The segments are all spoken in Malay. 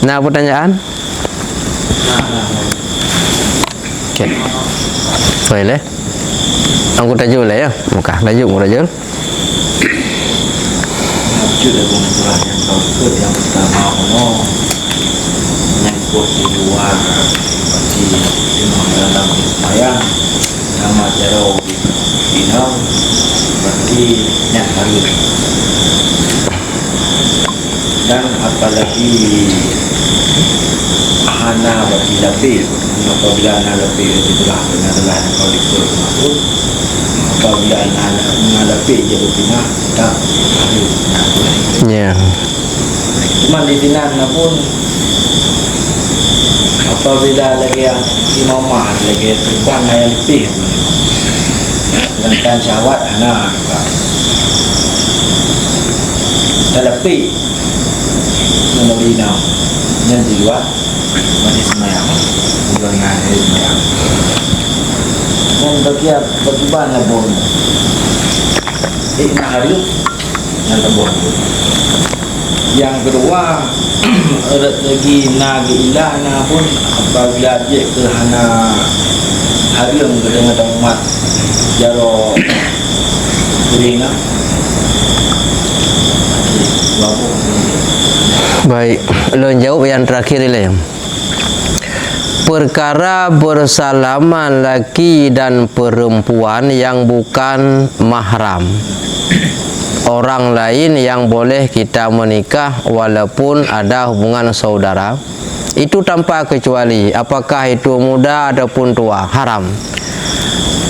Nah, pertanyaan? Okey. Boleh. Aku tajuk lah ya. Muka tajuk mu tajuk. Tajuk dari Quran yang tauhid yang pertama yang kuat di luar seperti dalam sembahyang nama jaro binau seperti yang hari dan apalagi hana bagi lebih apabila hana lebih itulah benar-benar kalau dikurangkan apabila hana lebih jadi bina tak Ya. cuma di dinan pun apabila lagi yang imamah lagi terbang yang lebih sedangkan syahwat anak terlebih menolina yang di luar masih semayang dengan semayang dan bagaimana pun nak hari yang terbang. Yang kedua lagi nagi ilana pun apabila dia ke hana hari yang dengan umat jaro berina. Baik, lo jawab yang terakhir ini. Perkara bersalaman laki dan perempuan yang bukan mahram, orang lain yang boleh kita menikah walaupun ada hubungan saudara, itu tanpa kecuali apakah itu muda ataupun tua, haram.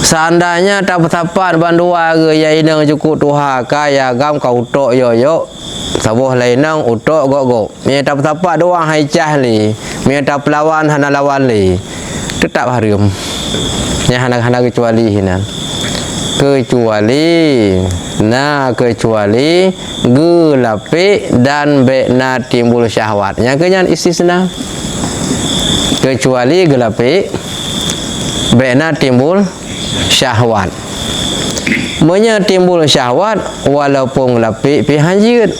Seandainya tak bertapat bandua ke ya inang cukup tuha kaya gam kau utok yo sabuh lainang utok gok mi tak bertapat doang hai cahli mi tak pelawan hana lawan li tetap haram nya hana kecuali hinan kecuali gelapi dan bekna timbul syahwat nya kenyan istisna kecuali gelapi bekna timbul syahwat menya timbul syahwat walaupun lapi pi hanjir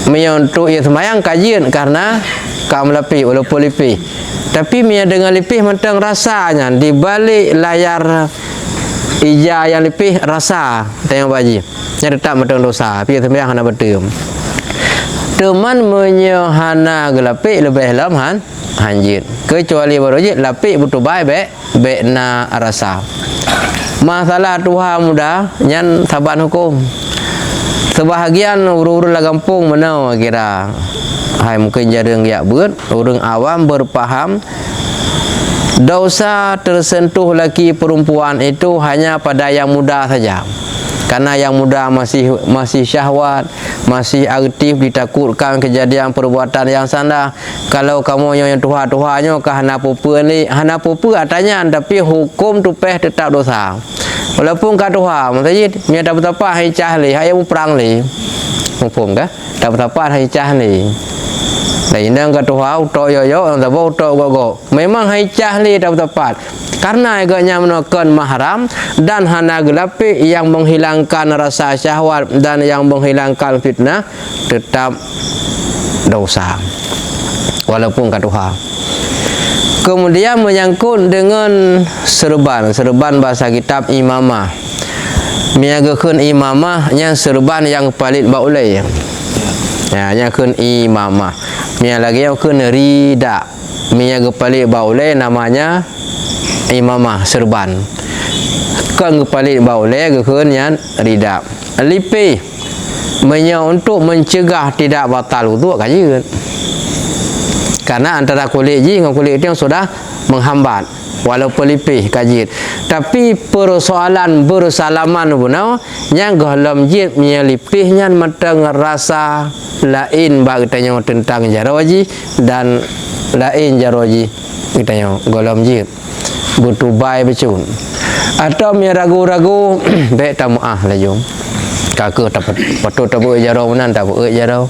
menyontuk ia semayang kajian karena kam lapi walaupun lipih tapi mia dengan lipih mentang rasanya di balik layar ija yang lipih rasa tengok baji nya tetap mentang dosa pi semayang hana betul teman menyehana gelapi lebih lam hanjir kecuali barojit lapi butuh baik bekna rasa. Masalah tuha muda nyan saban hukum. Sebahagian urang-urang la kampung menau kira. Hai mungkin jarang ya beut, urang awam berpaham dosa tersentuh laki perempuan itu hanya pada yang muda saja. Karena yang muda masih syahwat, masih aktif, ditakutkan kejadian perbuatan yang sana. Kalau kamu yang tuha-tuhanya ke hana pupa ni, hana pupa katanya tapi hukum tupeh tetap dosa. Walaupun ka tuha, maksudnya dia tak betapa hai cahli, hai mu perang li. Hukum kah? Tak betapa hai cahli. Dan indang ka tuha utok yo tak boleh utok go. Memang hai cahli tak betapa. Karena agaknya menekan mahram dan hana gelapi yang menghilangkan rasa syahwat dan yang menghilangkan fitnah tetap dosa walaupun katuha. Kemudian menyangkut dengan serban bahasa kitab imamah. Miagakeun imamah nya serban yang palit baulai. Ya nya keun imamah. Mia lagi yang keun rida. Miaga palit baulai namanya imamah serban kan gepalit baulai gekeun yan rida lipi menya untuk mencegah tidak batal wuduk kajian karena antara kulit ji dengan kulit itu yang sudah menghambat walaupun lipih kajian tapi persoalan bersalaman punau yang dalam jid nya lipihnya matang rasa lain bagi tanya tentang jaraji dan lain jaraji kita yang dalam jid butuh baik becun atau mi ragu-ragu baik tamuah lah jom kakak dapat patut tabu jarau menan tabu jarau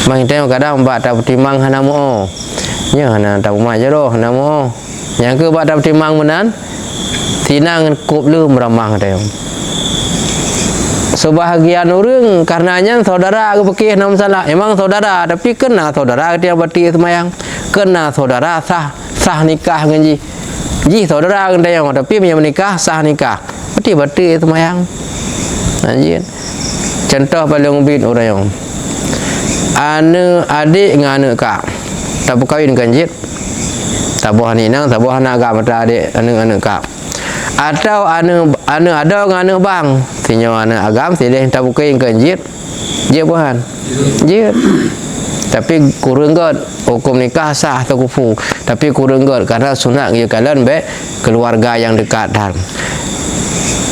mang tengok kadang mbak tak timang hana mo nya hana tabu mah jarau hana mo yang ke mbak tak timang menan tinang kup lu meramah tengok sebahagian orang karenanya saudara ke fikih nak masalah emang saudara tapi kena saudara dia berarti semayang kena saudara sah nikah dengan ji saudara kan yang tapi punya menikah sah nikah berarti semayang anjir contoh paling ubin orang yang adik dengan anak kak tak berkahwin dengan jit tak buah ni nang tak buah anak kak mata adik anak kak atau anak ada dengan anak bang tinyo anak agam silih tak berkahwin dengan jit dia buhan jit tapi kurang god hukum nikah sah atau kufu tapi kurang god karena sunat dia kalian baik keluarga yang dekat dan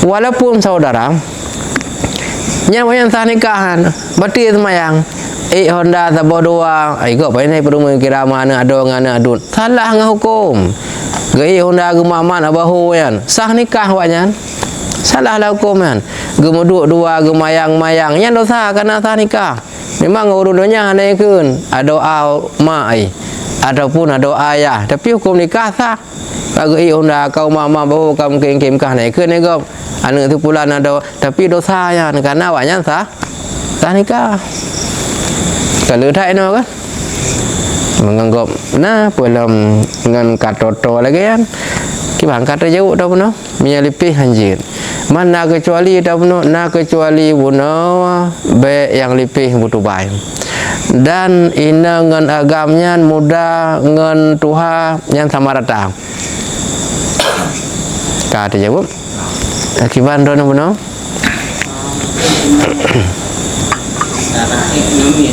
walaupun saudara nyawa yang sah nikahan berarti semayang Honda tabah doang kau apa ini perlu mengira mana ada dengan anak adun salah dengan hukum gaya Honda gemaman abahu yan sah nikah wajan salah lah hukum yan gemuduk dua gemayang-mayang yang dosa karena sah nikah memang urunnya hanya kun doa mai ataupun doa ayah tapi hukum nikah sah bagi Honda kau mama bahu kamu kengkemkah naik kun kau anak tu pula ada tapi dosa yan karena wajan sah nikah kalau tak ini kan menganggap nah belum dengan kata-kata lagi kan kita kata jauh dah pun menyelipih anjir mana kecuali dah pun na kecuali bunuh baik yang lipih butuh baik dan ina dengan agamnya muda dengan Tuhan yang sama rata kata jawab akibat dona pun cara ekonomi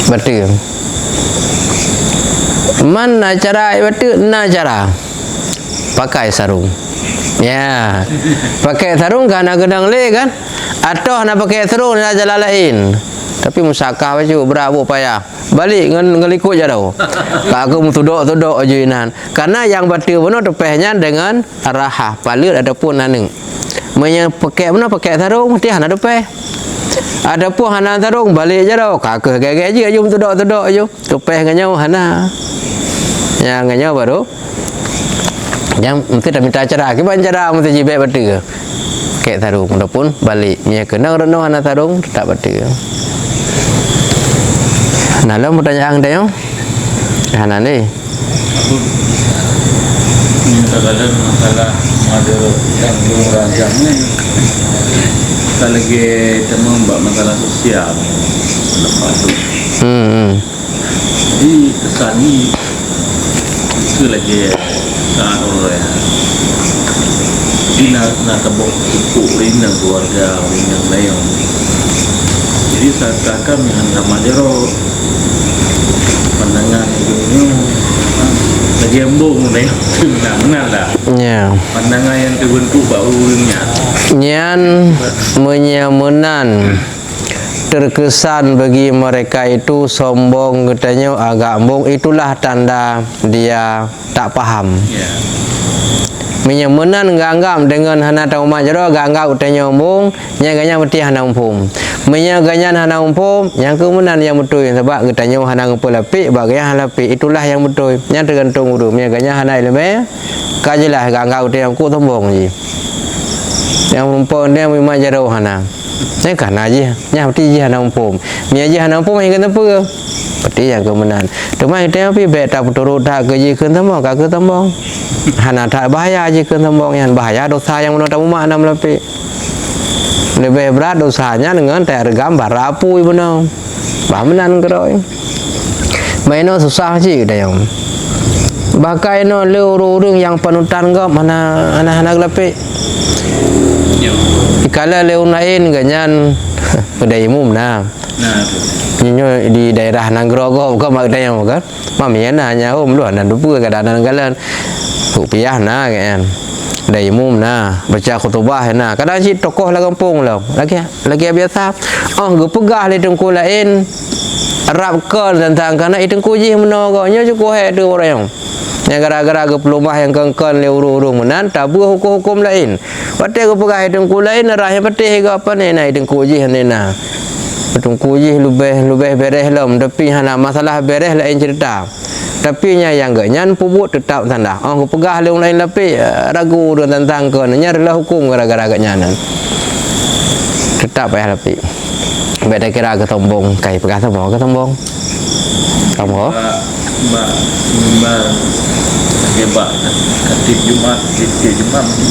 batu mana cara batu na cara pakai sarung ya pakai sarung kan nak gedang le kan atau nak pakai sarung nak jalan lain tapi musakah baju berapa payah balik ngelikut je dah aku mutudok aja inan karena yang batu benar tepehnya dengan arah palut ataupun naneng pakai benar pakai sarung mesti hana tepeh adapun hana sarung balik je dah kakak gaya je mutudok aja tepeh nganyau hana yang nganyau baru yang mesti dah minta cara kiban cara mesti jibek batu ke pakai sarung ataupun balik nya kena reno hana sarung tak batu nah lo pertanyaan dia Hanan ni kadang masalah ada yang rancang ni kita lagi temu mbak masalah sosial lepas tu jadi kesan ni itu lagi sangat orang jadi nak tebuk rindang keluarga rindang layang jadi saat kakak yang sama jero pandangan hidupnya lagi embung nih benar lah pandangan yang terbentuk barunya nyan menyamanan terkesan bagi mereka itu sombong katanya agak embung itulah tanda dia tak paham menyamanan ganggam dengan hana tahu majro ganggam utanya embung nyaganya mesti hana umpum menyaganya hana umpum yang kemudian yang betul sebab katanya hana ngumpul lapik bagian lapik itulah yang betul yang tergantung dulu menyaganya hana ilmu kajilah ganggam utanya ku sombong je yang umpum dia memang jaro hana ni kan aja nya mesti je hana umpum nya je hana umpum yang kena apa peti yang kemudian cuma itu tapi beta turut tak kerja ke tembong kak ke tembong hana tak bahaya je ke tembong yang bahaya dosa yang mana tahu mana melapi lebih berat dosanya dengan tergam barapu ibu no bamenan keroi maino susah sih dah yang bakai no leu-leu yang panutan ke mana anak-anak lepi kalau leu lain ganyan kedai umum nah nyo di daerah Nanggrogo bukan mak daya bukan mamiana hanya lu dan dupu kadang-kadang kalian rupiah nah kan dai umum nah baca khutbah nah kadang si tokoh lah kampung lah lagi biasa gepegah le tengku lain Arab kan tentang kana itengku ji meno go nyo cukup he tu orang yang gara-gara ke pelumah yang kengkan le urung-urung menan tabu hukum-hukum lain pate gepegah itengku lain arah yang pate ke apa ni nah itengku ji nah Bertungku je lebih beres lem, tapi hana masalah beres lain cerita. Tapi nya yang ganyan pubut tetap tanda. Oh pegah leung lain lapik ragu tentang ke nya adalah hukum gara-gara ganyan. Tetap payah lapik. Beda kira ke tombong kai pegah tombong ke tombong. Tombong. Mbak hebat katib Jumat mungkin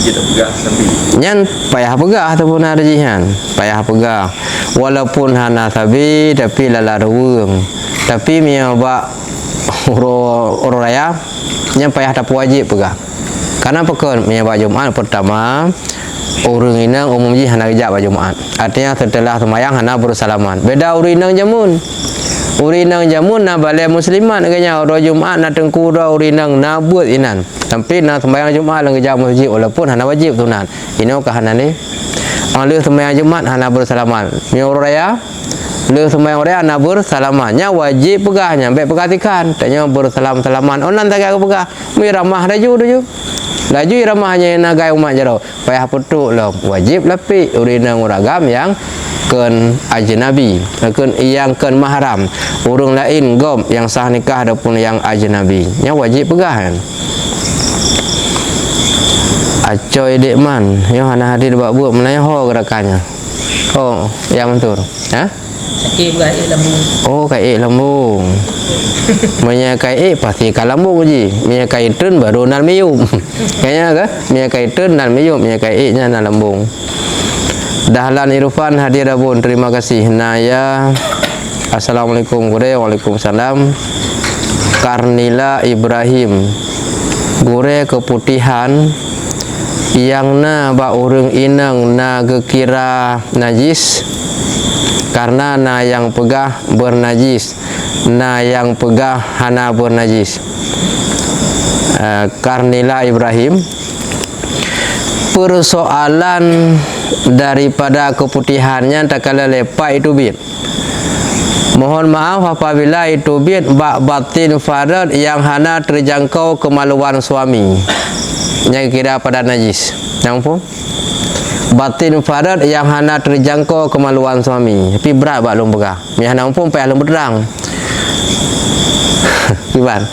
dia tak pegah tapi Nyan payah pegah ataupun ada jihan. Payah pegah. Walaupun hana sabi tapi lala ruweng. Tapi mia ba uro raya nya payah tak wajib pegah. Karena pekon mia ba Jumat pertama urang inang umum ji hana ijab Jumat. Artinya setelah sembahyang hana bersalaman. Beda urinang jamun. Urinang jamun na balai muslimat kanya ro Jumat na tengku ro urinang na buat inan. Tapi na sembahyang Jumat lang ijab masjid walaupun hana wajib sunat. Ino ka hana ni. Ang sembahyang Jumat hana bersalaman. Mi uro raya le sembahyang raya hana bersalaman. Nya wajib pegahnya, baik pegatikan. Tanya bersalam-salaman. Onan tak aku pegah. Mi ramah laju. Laju ramahnya nagai umat jaro. Payah petuk lah. Wajib lapik urinang uragam yang ken ajnabi, ken yang ken mahram. Urang lain gom yang sah nikah ataupun yang ajnabi. Nya wajib pegahan. Acoy dek man, yo hana hadir buat menanya ho gerakannya. Oh, yang mentur. Ha? Sakit pegah lambung. Oh, kai lambung. Menya kai pasti ka lambung ji. Menya kai tun baru nan miyum. Kayaknya ke? Menya kai tun nan miyum, menya kai nya nan lambung. Dahlan Irfan hadir abun. Terima kasih. Naya. Assalamualaikum gure. Waalaikumsalam. Karnila Ibrahim. Gure keputihan yang na ba urang inang na gekira najis karena na yang pegah bernajis, na yang pegah hana bernajis. Karnila Ibrahim, persoalan daripada keputihannya tak kala lepak itu bid. Mohon maaf apabila itu bid batin farad yang hana terjangkau kemaluan suami. Yang kira pada najis. Nampu? Batin farad yang hana terjangkau kemaluan suami. Tapi berat bak lum pegah. Mi hana pun payah lum berderang. Kiban.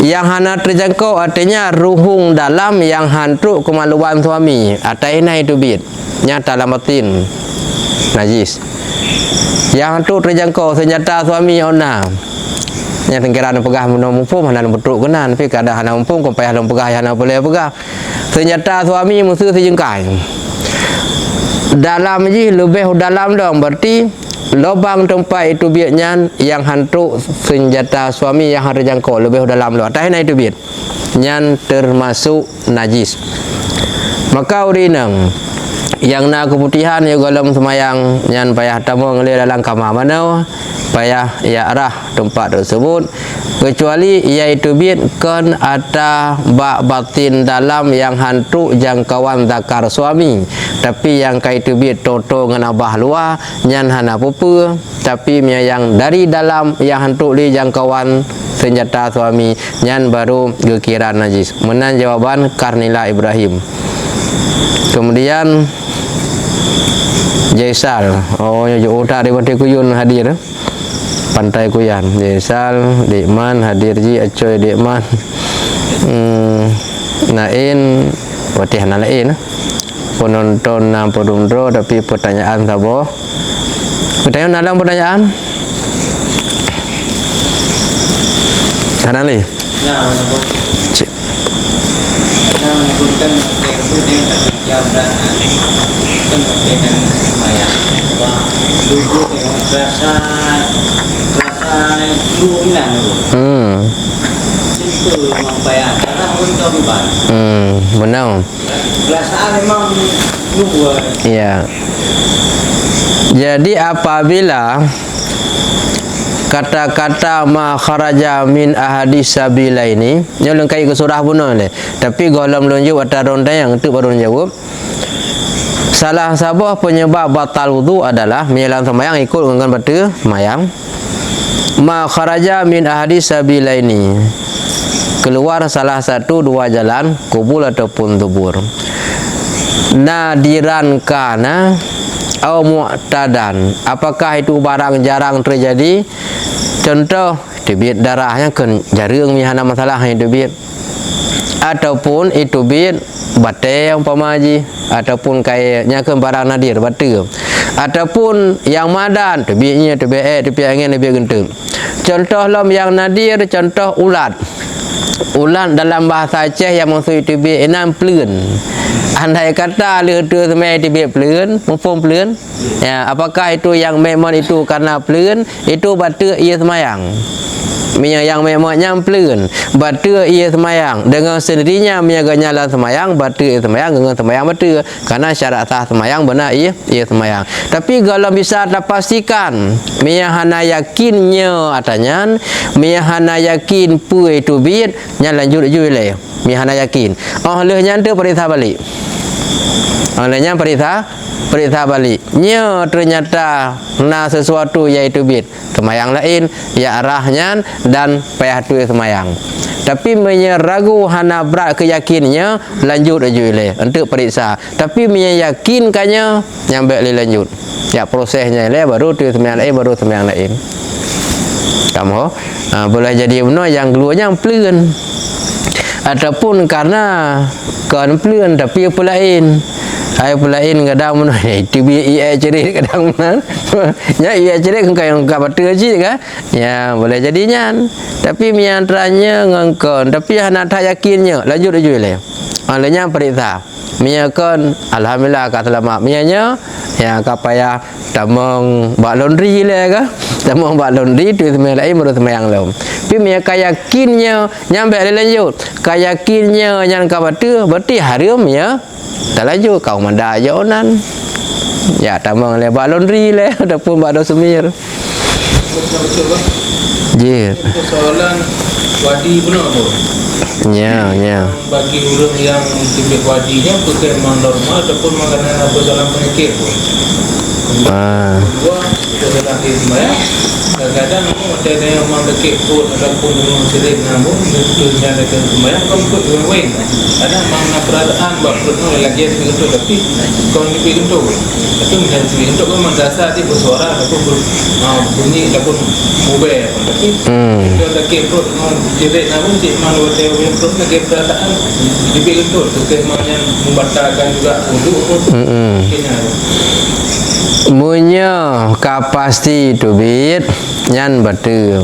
Yang hana terjangkau artinya ruhung dalam yang hantuk kemaluan suami. Ataina itu bid. Nyata dalam batin najis. Yang hantuk terjangkau senjata suami ona. Nya tengkira na pegah mun mumpung hana betuk kenan tapi kada hana mumpung ko payah lom pegah hana boleh pegah. Senjata suami musuh sejengkai. Dalam ji lebih dalam dong berarti lubang tempat itu biatnya yang hantuk senjata suami yang harus jangkau lebih dalam lo. Atahna itu biat. Nyan termasuk najis. Maka urinang yang na keputihan ya dalam semayang nyan payah tamu ngelir dalam kamar mana payah ya arah tempat tersebut kecuali iaitu bid kan ada bak batin dalam yang hantu jangkauan zakar suami tapi yang kaitu bid toto dengan abah luar nyan hana pupu tapi yang dari dalam yang hantu li jangkauan senjata suami nyan baru gekira najis. Menan jawaban Karnila Ibrahim. Kemudian Jaisal, oh yo udah di Pantai Kuyun hadir. Pantai Kuyan, Jaisal, Dikman hadir ji, Acoy Dikman. Nain, watih nalain. Penonton Podumdro tapi pertanyaan sabo. Pertanyaan dalam pertanyaan. Kanali. Nah, Cik. nah menyebutkan tempo dengan jabatan kemudian semaya wah duduk yang rasa luminan itu memang bayar karena untuk diban Benar. perasaan memang nunggu. Iya. Jadi apabila kata-kata ma kharaja min ahadis sabila ini yang lengkai ke surah bunuh ni tapi golem lunjuk atau ronda yang itu baru jawab salah sabah penyebab batal wudu adalah menjalankan sembahyang ikut dengan batal sembahyang ma kharaja min ahadis sabila ini keluar salah satu dua jalan kubul ataupun dubur nadiran kana au mu'tadan. Apakah itu barang jarang terjadi? Contoh debit darahnya kan jarang mihana masalah yang debit. Ataupun itu bit batai umpama haji, ataupun kayaknya kan barang nadir batal. Ataupun yang madan debitnya debit angin debit genteng. Contoh lam yang nadir, contoh ulat. Ulat dalam bahasa Aceh yang maksud itu bit enam plun. Andai kata le tu semai debit plun, mumpung plun. Ya, apakah itu yang memang itu karena plun, itu batal ia semayang. Yang memangnya plun, batal ia semayang. Dengan sendirinya menjaga nyala semayang, batal ia semayang, dengan semayang batal. Karena syarat sah semayang benar ia semayang. Tapi kalau bisa terpastikan, hana yakinnya atanya, hana yakin pu itu bit, nya lanjut jual hana yakin. Oh lehnya tu perintah balik. Olehnya perintah balik. Nya ternyata na sesuatu yaitu bit semayang lain ya arahnya dan payah tu semayang. Tapi menyeragu hana berat keyakinnya lanjut aja le untuk periksa. Tapi meyakinkannya nyampe le lanjut. Ya prosesnya le baru tu semayang lain baru semayang lain. Kamu boleh jadi benar yang keluarnya plun. Ataupun karena kan plun tapi apa lain. Ai pulain kadang mana itu ia cerit kadang mana ya ia cerit kan yang kabar terji kan ya boleh jadinya tapi miantranya ngangkon tapi anak tak yakinnya lanjut aja le alanya perintah miakan alhamdulillah kat selamat mianya ya kapaya tamang bak laundry le ka tamang bak laundry tu semai lain baru semayang laum tapi mia kayakinnya nyampe lanjut kayakinnya yang kabar tu berarti haram ya tak lanjut kau manda jonan ya tamang le bak laundry le ataupun bak semir Betul bang. je Persoalan wadi benar tu. ya Bagi orang yang tibet wadinya bukan memang normal ataupun makanan apa dalam penyakit pun. Kedua, persoalan ismaya kadang-kadang ada yang memang sakit pun ataupun memang sering namun tentunya ada ismaya kau ikut orang kadang memang nak perasaan buat perut lagi itu tapi kau lebih itu tapi macam itu memang dasar dia bersuara ataupun bunyi ataupun mubah tapi kalau sakit perut jadi namun dia memang ada yang perut lagi perasaan lebih itu memang membatalkan juga untuk kena Munya kapasti itu bit nyan betul.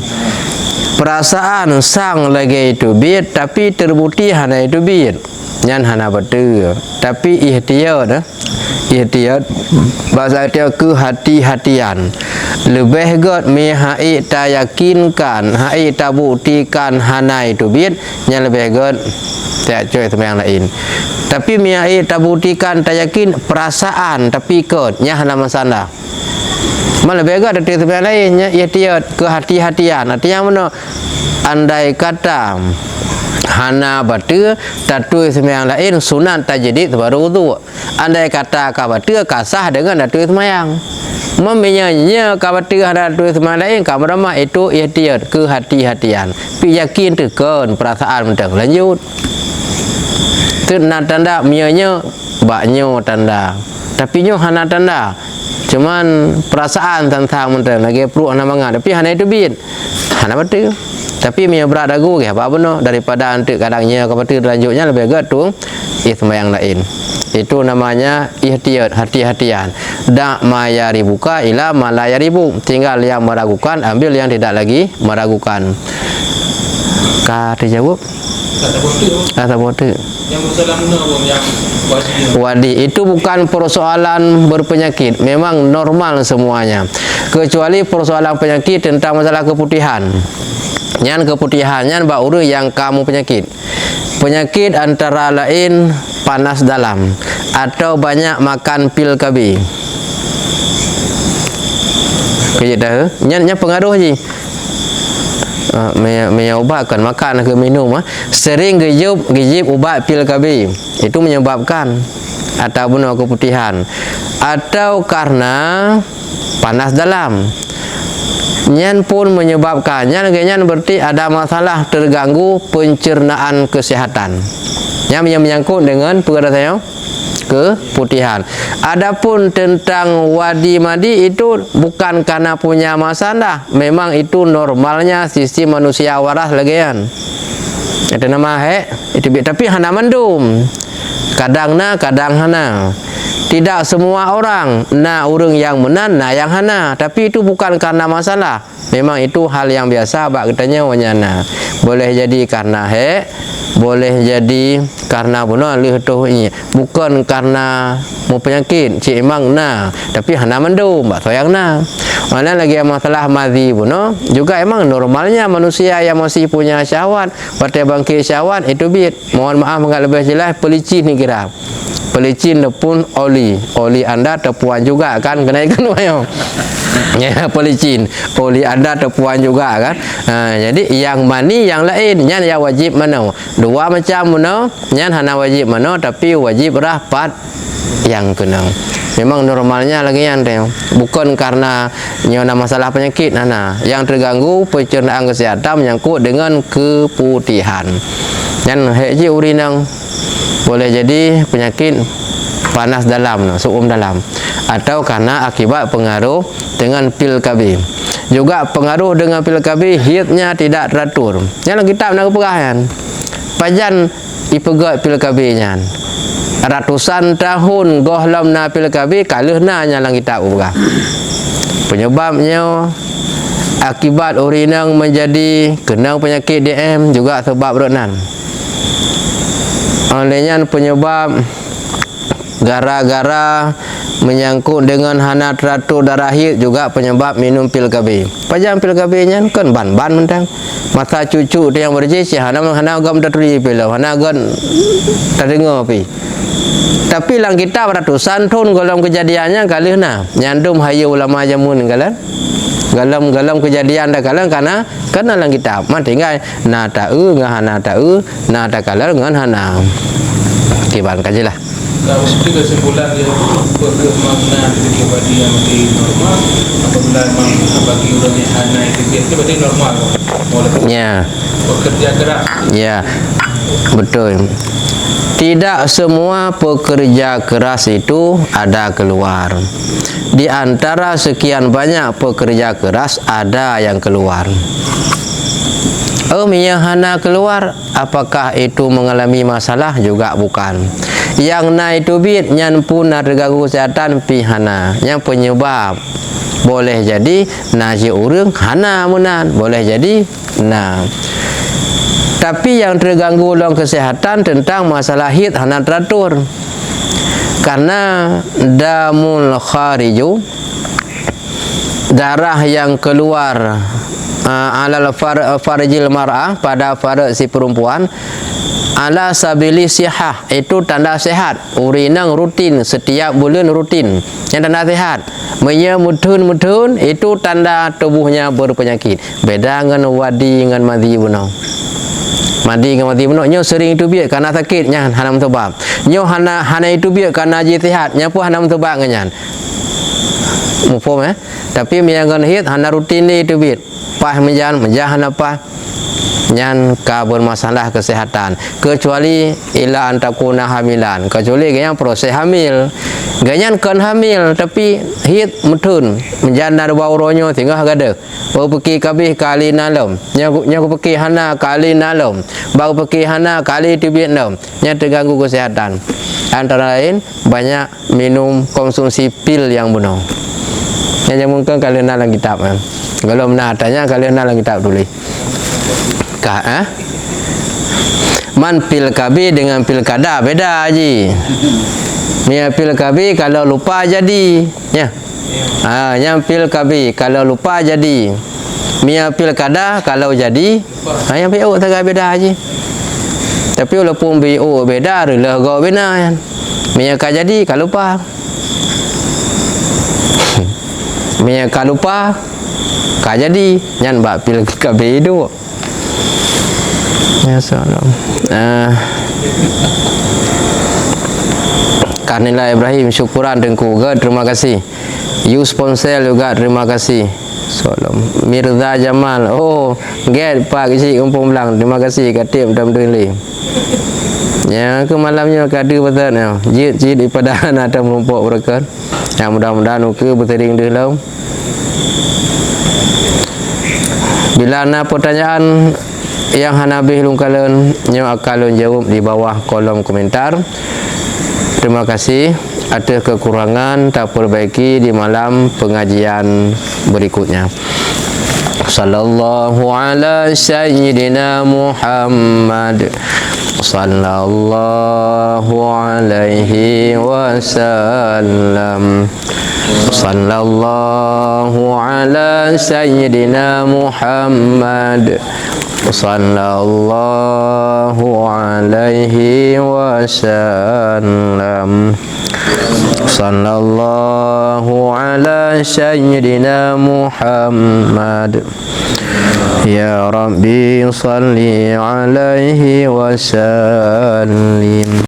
Perasaan sang lagi itu bit tapi terbukti hana itu bit nyan hana betul. Tapi ihtiyat bahasa dia kehati-hatian. Lebih god mihai ta yakinkan, hai ta buktikan hana itu bit nyan lebih god tak cuy yang lain. Tapi mihai ta buktikan ta yakin perasaan tapi ikutnya hana masalah. Malah bega ada tempat yang lainnya ihtiyat kehati-hatian. Artinya mana? Andai kata hana batu tatu sembahyang lain sunat tajdid baru wudu. Andai kata ka batu kasah dengan tatu sembahyang. Memenya ka batu hana tatu sembahyang lain ka berama itu ihtiyat kehati-hatian. Pi yakin tekan perasaan mentang lanjut. Tu nak tanda mianya baknyo tanda. Tapi nyo hana tanda. Cuman perasaan tentang mentang lagi perlu hana mangat tapi hana itu bit. Hana betul. Tapi mia berat dagu ke apa benar daripada antik kadangnya ke betul lanjutnya lebih agak tu sembahyang lain. Itu namanya ihtiyat, hati-hatian. Dak maya ribuka ila malaya ribu. Tinggal yang meragukan ambil yang tidak lagi meragukan. Kata jawab kata bote yang bersalah yang wadi itu bukan persoalan berpenyakit, memang normal semuanya kecuali persoalan penyakit tentang masalah keputihan. Yang keputihannya baru yang kamu penyakit antara lain panas dalam atau banyak makan pil KB. Kejadian nya pengaruh je. Menyebabkan makan ke minum sering gejib ubat pil KB itu menyebabkan atau bunuh keputihan atau karena panas dalam nyan pun menyebabkannya nyan berarti ada masalah terganggu pencernaan kesehatan yang menyangkut dengan perasaan keputihan. Adapun tentang wadi madi itu bukan karena punya masalah, memang itu normalnya sisi manusia waras lagian. Itu nama itu tapi hana mendum. Kadang na kadang hana. Tidak semua orang na urang yang menan na yang hana, tapi itu bukan karena masalah. Memang itu hal yang biasa bak katanya wanyana. Boleh jadi karena boleh jadi karena bunuh lih tu ini. Bukan karena mau penyakit, cik emang na, tapi hana mendum bak soyang na. Mana lagi yang masalah madhi bunuh, juga emang normalnya manusia yang masih punya syahwat, batai bangkit syahwat itu bit. Mohon maaf enggak lebih jelas pelicin ni kira. Pelicin pun oli anda tepuan juga kan kenaikan wayo. Ya pelicin oli anda tepuan juga kan. Jadi yang mani yang lain nyan yang wajib mana dua macam mana nyan hana wajib mana tapi wajib rapat yang kena. Memang normalnya lagi yang bukan karena nyona masalah penyakit nana yang terganggu pencernaan kesehatan menyangkut dengan keputihan. Dan haji urinang boleh jadi penyakit panas dalam, suum dalam, atau karena akibat pengaruh dengan pil KB. Juga pengaruh dengan pil KB, hitnya tidak teratur. Yang kita nak perahan, pajan ipegat pil KB-nya. Ratusan tahun gohlam na pil KB, kaluh na nyalang kita ubah. Penyebabnya akibat urinang menjadi kenang penyakit DM juga sebab berenan. Olehnya penyebab gara-gara menyangkut dengan hana teratur darah hit juga penyebab minum pil KB. Pajang pil KB nya kan ban-ban mentang. Masa cucu dia yang berjisi hana agam tertuli pil, hana agam terdengar pi. Tapi lang kita ratusan tahun dalam kejadiannya kali na nyandum hayu ulama jamun kalan. Galam kejadian dah kalang karena lang kita man tinggal na ta'u ngahana ta'u na takalar ngan hana. Kiban kajilah. Kalau seperti kesimpulan dia bermakna ketika bagi yang masih normal apabila memang bagi orang yang hana itu biasa berarti normal walaupun bekerja keras. Ya betul. Tidak semua pekerja keras itu ada keluar. Di antara sekian banyak pekerja keras ada yang keluar. Yang hana keluar, apakah itu mengalami masalah? Juga bukan. Yang na itu bit nyan pun terganggu kesehatan pihana. Yang penyebab boleh jadi naji urang hana munan, boleh jadi nah. Tapi yang terganggu dalam kesehatan tentang masalah hid hana teratur. Karena damul khariju, darah yang keluar alal farjil mar'ah pada farj si perempuan ala sabili sihah, itu tanda sehat. Urinang rutin setiap bulan rutin, yang tanda sehat. Mudhun itu tanda tubuhnya berpenyakit. Beda dengan wadi dengan madhi bunuh. Madi dengan mati bunuh nyo sering itu biak karena sakitnya hana mentebak. Nyo hana itu biak karena ji sihat, nya pun hana mentebak ngan. Mufhum Tapi miangan hit hana rutin ni itu biak. Pah menjan hana pah. Nyan ka bermasalah kesehatan. Kecuali ila antakuna hamilan. Kecuali yang proses hamil. Ganyan kan hamil tapi hit mutun menjan ada bauronyo tinggal gada. Bau pergi kabih kali nalom. Nya pergi hana kali nalom. Bau pergi hana kali di Vietnam. Nya terganggu kesehatan. Antara lain banyak minum konsumsi pil yang bunuh. Yang mungkin kalian dalam kitab kan. Kalau menatanya kalian dalam kitab tulis. Man pil KB dengan pilkada beda haji. Mia pil KB kalau lupa jadi, ya. Yang pil KB kalau lupa jadi. Mia pilkada kalau jadi, yang BO tak beda haji. Tapi walaupun BO beda, lega bina kan. Mia ka jadi kalau lupa. Mia ka lupa, ka jadi, nyan ba pil KB itu. Ya salam. Karnila Ibrahim syukuran dengku juga terima kasih. Yus Ponsel juga terima kasih. Salam. Mirza Jamal. Oh, get Pak Isi Kampung Belang. Terima kasih Katib dan Duli. Ya, ke malamnya kada betul ya. Jid daripada ada menumpuk mereka. Ya, mudah-mudahan ke bertering dulu. Bila ada pertanyaan yang hanabih lungkalan yang akan jawab di bawah kolom komentar. Terima kasih. Atas kekurangan tak perbaiki di malam pengajian berikutnya. Sallallahu ala sayyidina Muhammad. Sallallahu alaihi wasallam. Sallallahu ala sayyidina Muhammad. Sallallahu alaihi wasallam. Sallallahu ala sayyidina Muhammad. Ya Rabbi salli alaihi wa sallim.